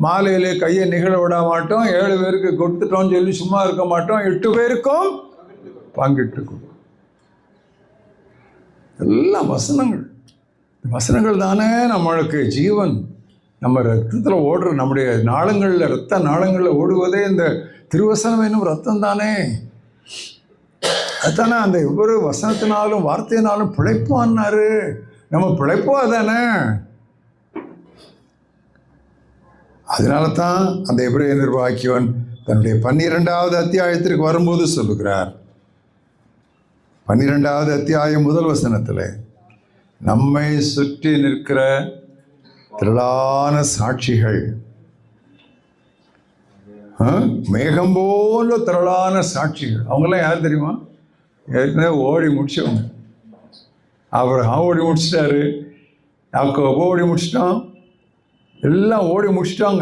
மாலையிலே கையை நிகழ விட மாட்டோம், 7 பேருக்கு கொடுத்துட்டோம்னு சொல்லி சும்மா இருக்க மாட்டோம், 8 பேருக்கும் பங்கிட்டு கொடுக்கும். எல்லாம் வசனங்கள். வசனங்கள் தானே நம்மளுக்கு ஜீவன். நம்ம ரத்தத்தில் ஓடுற, நம்முடைய நாளங்களில், ரத்த நாளங்களில் ஓடுவதே இந்த திருவசனம் என்னும் ரத்தம் தானே. அதுதானே அந்த ஒவ்வொரு வசனத்தினாலும் வார்த்தையினாலும் பிழைப்பான்னாரு. நம்ம பிழைப்போ அதானே. அதனால தான் அந்த எபிரேய நிர்வாகியவன் தன்னுடைய 12வது அத்தியாயத்திற்கு வரும்போது சொல்லுகிறார். 12வது அத்தியாயம் 1 வசனத்தில், நம்மை சுற்றி நிற்கிற திரளான சாட்சிகள், மேகம் போல திரளான சாட்சிகள். அவங்கெல்லாம் யார் தெரியுமா? ஏற்கனவே ஓடி முடிச்சவங்க. அவர் ஓடி முடிச்சிட்டாரு, யாக்கோபு ஓடி முடிச்சிட்டான், எல்லாம் ஓடி முடிச்சிட்டாங்க.